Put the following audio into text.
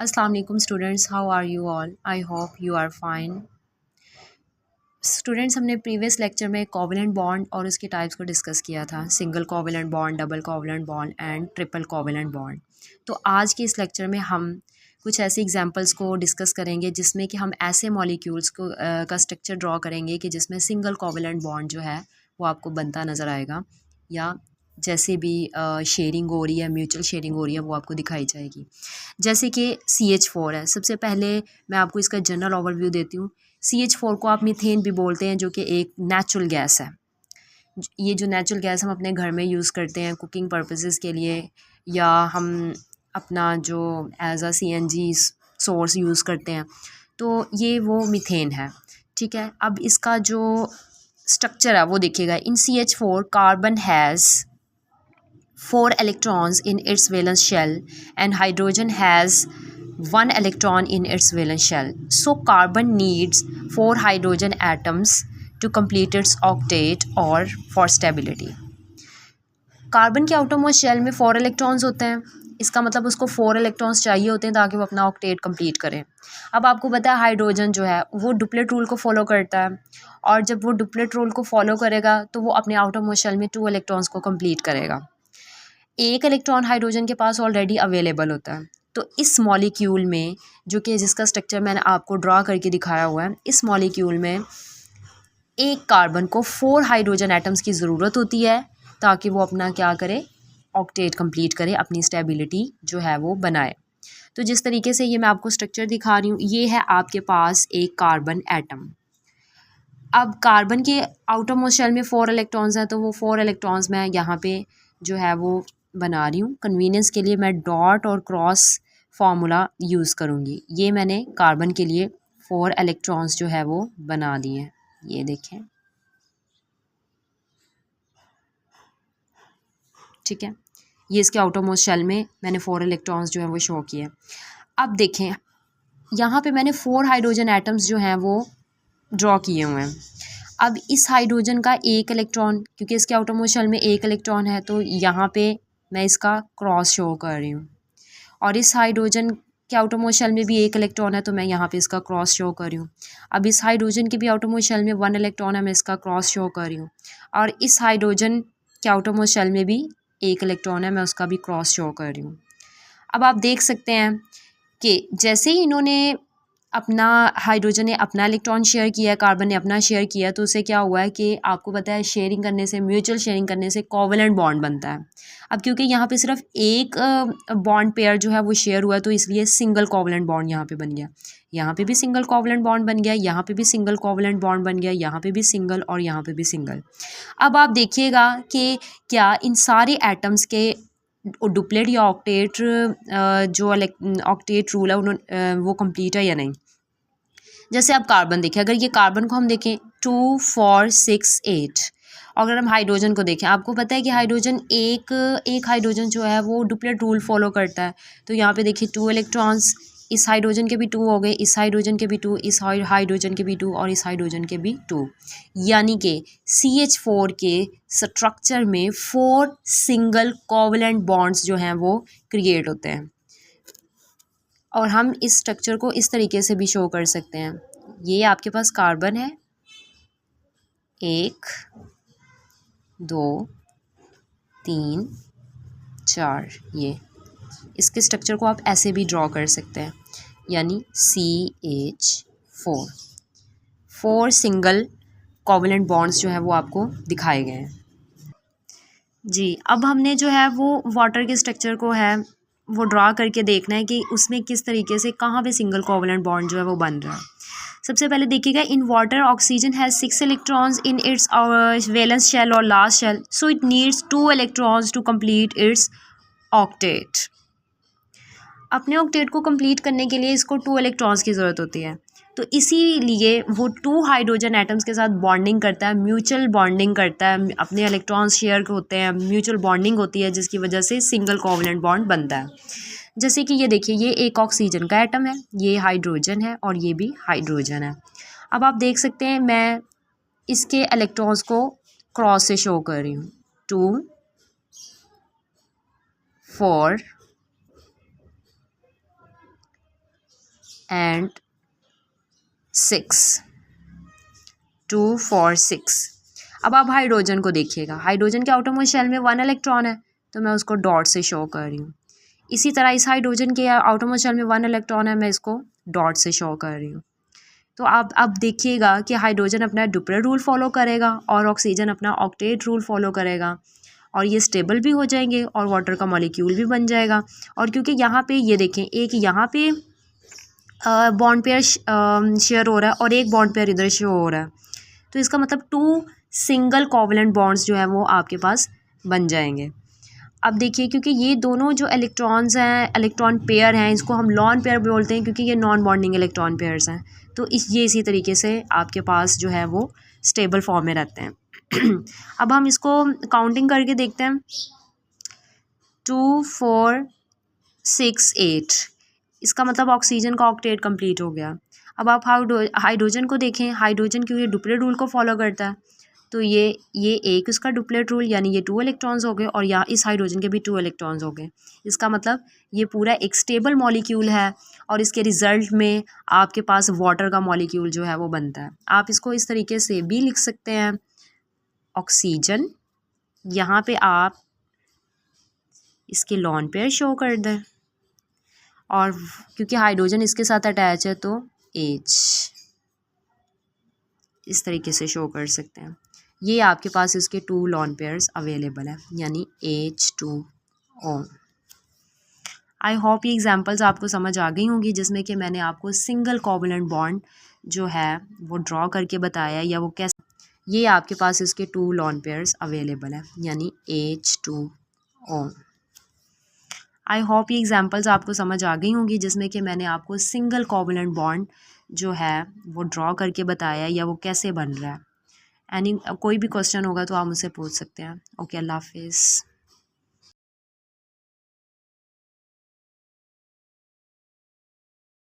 अस्सलाम वालेकुम students, how are you all? I hope you are fine. Students, हमने previous lecture में covalent bond और उसके टाइप्स को डिस्कस किया था, single covalent bond, double covalent bond and triple covalent bond. तो आज के इस लेक्चर में हम कुछ ऐसे एग्जांपल्स को डिस्कस करेंगे जिसमें कि हम ऐसे मॉलिक्यूल्स को का स्ट्रक्चर ड्रॉ करेंगे कि जिसमें सिंगल कोवेलेंट बॉन्ड जो है वो आपको बनता नज़र आएगा, या जैसे भी शेयरिंग हो रही है, म्यूचुअल शेयरिंग हो रही है, वो आपको दिखाई जाएगी। जैसे कि CH4 है। सबसे पहले मैं आपको इसका जनरल ओवरव्यू देती हूँ। CH4 को आप मीथेन भी बोलते हैं, जो कि एक नेचुरल गैस है। ये जो नेचुरल गैस हम अपने घर में यूज़ करते हैं कुकिंग पर्पसेस के लिए, या हम अपना जो as a CNG source use करते हैं, तो ये वो मीथेन है। ठीक है, अब इसका जो स्ट्रक्चर है वो देखिएगा। इन CH4 carbon has 4 electrons in its valence shell and hydrogen has 1 electron in its valence shell. So carbon needs 4 hydrogen atoms to complete its octet or for stability. Carbon के आउटरमोस्ट शेल में 4 electrons होते हैं। इसका मतलब उसको 4 electrons चाहिए होते हैं ताकि वो अपना ऑक्टेट कंप्लीट करें। अब आपको पता है हाइड्रोजन जो है वो डुप्लेट रूल को फॉलो करता है, और जब वो डुप्लेट रूल को फॉलो करेगा तो वो अपने आउटरमोस्ट शेल में 2 इलेक्ट्रॉन्स को कंप्लीट करेगा। एक इलेक्ट्रॉन हाइड्रोजन के पास ऑलरेडी अवेलेबल होता है। तो इस मॉलिक्यूल में, जो कि जिसका स्ट्रक्चर मैंने आपको ड्रा करके दिखाया हुआ है, इस मॉलिक्यूल में एक कार्बन को 4 हाइड्रोजन एटम्स की ज़रूरत होती है ताकि वो अपना क्या करे, ऑक्टेट कंप्लीट करे, अपनी स्टेबिलिटी जो है वो बनाए। तो जिस तरीके से ये मैं आपको स्ट्रक्चर दिखा रही हूँ, ये है आपके पास एक कार्बन एटम। अब कार्बन के आउटर मोस्ट शेल में 4 इलेक्ट्रॉन्स हैं, तो वो 4 इलेक्ट्रॉन्स मैं यहाँ पे जो है वो बना रही हूँ। कन्वीनियंस के लिए मैं डॉट और क्रॉस फार्मूला यूज़ करूँगी। ये मैंने कार्बन के लिए 4 इलेक्ट्रॉन्स जो है वो बना दिए हैं। ये देखें, ठीक है। ये इसके आउटर मोस्ट शेल में मैंने 4 इलेक्ट्रॉन्स जो है वो शो किए। अब देखें, यहाँ पे मैंने 4 हाइड्रोजन एटम्स जो हैं वो ड्रॉ किए हुए हैं। अब इस हाइड्रोजन का एक इलेक्ट्रॉन, क्योंकि इसके आउटर मोस्ट शेल में एक इलेक्ट्रॉन है, तो यहाँ पे मैं इसका क्रॉस शो कर रही हूँ। और इस हाइड्रोजन के आउटर मोस्ट शेल में भी एक इलेक्ट्रॉन है, तो मैं यहाँ पे इसका क्रॉस शो कर रही हूँ। अब इस हाइड्रोजन के भी आउटर मोस्ट शेल में 1 इलेक्ट्रॉन है, मैं इसका क्रॉस शो कर रही हूँ। और इस हाइड्रोजन के आउटर मोस्ट शेल में भी एक इलेक्ट्रॉन है, मैं उसका भी क्रॉस शो कर रही हूँ। अब आप देख सकते हैं कि जैसे ही इन्होंने अपना, हाइड्रोजन ने अपना इलेक्ट्रॉन शेयर किया है, कार्बन ने अपना शेयर किया, तो उससे क्या हुआ है कि आपको पता है शेयरिंग करने से, म्यूचुअल शेयरिंग करने से कोवेलेंट बॉन्ड बनता है। अब क्योंकि यहाँ पे सिर्फ एक बॉन्ड पेयर जो है वो शेयर हुआ है, तो इसलिए सिंगल कोवेलेंट बॉन्ड यहाँ पे बन गया। यहाँ पे भी सिंगल कोवेलेंट बॉन्ड बन गया, यहाँ पे भी सिंगल कोवेलेंट बॉन्ड बन गया, यहाँ पे भी सिंगल और यहाँ पे भी सिंगल। अब आप देखिएगा कि क्या इन सारे एटम्स के डुप्लेट या ऑक्टेट, जो ऑक्टेट रूल है उन्होंने वो कंप्लीट है या नहीं। जैसे आप कार्बन देखें, अगर ये कार्बन को हम देखें 2 4 6 8, अगर हम हाइड्रोजन को देखें, आपको पता है कि हाइड्रोजन एक हाइड्रोजन जो है वो डुप्लेट रूल फॉलो करता है। तो यहाँ पे देखिए 2 इलेक्ट्रॉन्स, इस हाइड्रोजन के भी 2 हो गए, इस हाइड्रोजन के भी 2, इस हाइड्रोजन के भी 2 और इस हाइड्रोजन के भी 2। यानी कि CH4 के स्ट्रक्चर में 4 सिंगल कोवेलेंट बॉन्ड्स जो हैं वो क्रिएट होते हैं। और हम इस स्ट्रक्चर को इस तरीके से भी शो कर सकते हैं। ये आपके पास कार्बन है, 1 2 3 4, ये इसके स्ट्रक्चर को आप ऐसे भी ड्रॉ कर सकते हैं, यानी CH4, 4 सिंगल कोवेलेंट बॉन्ड्स जो है वो आपको दिखाए गए हैं। जी, अब हमने जो है वो वाटर के स्ट्रक्चर को है वो ड्रा करके देखना है कि उसमें किस तरीके से, कहाँ पे सिंगल कोवेलेंट बॉन्ड जो है वो बन रहा है। सबसे पहले देखिएगा, in water oxygen has 6 electrons in its valence shell और last shell, so it needs 2 electrons to complete its octet. अपने ऑक्टेट को कंप्लीट करने के लिए इसको 2 इलेक्ट्रॉन्स की ज़रूरत होती है, तो इसीलिए वो 2 हाइड्रोजन एटम्स के साथ बॉन्डिंग करता है, म्यूचुअल बॉन्डिंग करता है, अपने इलेक्ट्रॉन्स शेयर होते हैं, म्यूचुअल बॉन्डिंग होती है, जिसकी वजह से सिंगल कोवेलेंट बॉन्ड बनता है। जैसे कि ये देखिए, ये एक ऑक्सीजन का एटम है, ये हाइड्रोजन है और ये भी हाइड्रोजन है। अब आप देख सकते हैं मैं इसके इलेक्ट्रॉन्स को क्रॉस से शो कर रही हूँ, 2 4 एंड 6, 2 4 6। अब आप हाइड्रोजन को देखिएगा, हाइड्रोजन के आउटरमोस्ट शेल में 1 इलेक्ट्रॉन है, तो मैं उसको डॉट से शो कर रही हूँ। इसी तरह इस हाइड्रोजन के आउटरमोस्ट शेल में 1 इलेक्ट्रॉन है, मैं इसको डॉट से शो कर रही हूँ। तो आप अब देखिएगा कि हाइड्रोजन अपना डुप्लेट रूल फॉलो करेगा और ऑक्सीजन अपना ऑक्टेट रूल फॉलो करेगा, और ये स्टेबल भी हो जाएंगे और वाटर का मॉलिक्यूल भी बन जाएगा। और क्योंकि यहाँ पे ये देखें, एक यहाँ पे बॉन्ड पेयर शेयर हो रहा है और एक बॉन्ड पेयर इधर शेयर हो रहा है, तो इसका मतलब 2 सिंगल कोवलेंट बॉन्ड्स जो है वो आपके पास बन जाएंगे। अब देखिए, क्योंकि ये दोनों जो इलेक्ट्रॉन्स हैं, इलेक्ट्रॉन पेयर हैं, इसको हम लॉन पेयर बोलते हैं क्योंकि ये नॉन बॉन्डिंग इलेक्ट्रॉन पेयर्स हैं। तो इसी तरीके से आपके पास जो है वो स्टेबल फॉर्म में रहते हैं। अब हम इसको काउंटिंग करके देखते हैं। 2 4 6 8, इसका मतलब ऑक्सीजन का ऑक्टेट कंप्लीट हो गया। अब आप हाइड्रोजन को देखें, हाइड्रोजन क्योंकि डुप्लेट रूल को फॉलो करता है, तो ये एक इसका डुप्लेट रूल, यानी ये 2 इलेक्ट्रॉन्स हो गए, और यहाँ इस हाइड्रोजन के भी 2 इलेक्ट्रॉन्स हो गए। इसका मतलब ये पूरा एक स्टेबल मॉलिक्यूल है, और इसके रिजल्ट में आपके पास वाटर का मॉलिक्यूल जो है वो बनता है। आप इसको इस तरीके से भी लिख सकते हैं, ऑक्सीजन, यहाँ पे आप इसके लॉन पेयर शो कर दें, और क्योंकि हाइड्रोजन इसके साथ अटैच है तो H इस तरीके से शो कर सकते हैं। ये आपके पास इसके 2 लॉन पेयर्स अवेलेबल है, यानी H2O। आई होप ये एग्जांपल्स आपको समझ आ गई होंगी, जिसमें कि मैंने आपको सिंगल कोवलेंट बॉन्ड जो है वो ड्रॉ करके बताया, या वो कैसे, ये आपके पास इसके 2 लॉन पेयर्स अवेलेबल है, यानी H2O। आई होप ये एग्जांपल्स आपको समझ आ गई होंगी, जिसमें कि मैंने आपको सिंगल कोवलेंट बॉन्ड जो है वो ड्रॉ करके बताया, या वो कैसे बन रहा है। कोई भी क्वेश्चन होगा तो आप मुझसे पूछ सकते हैं। ओके, अल्लाह हाफिज़।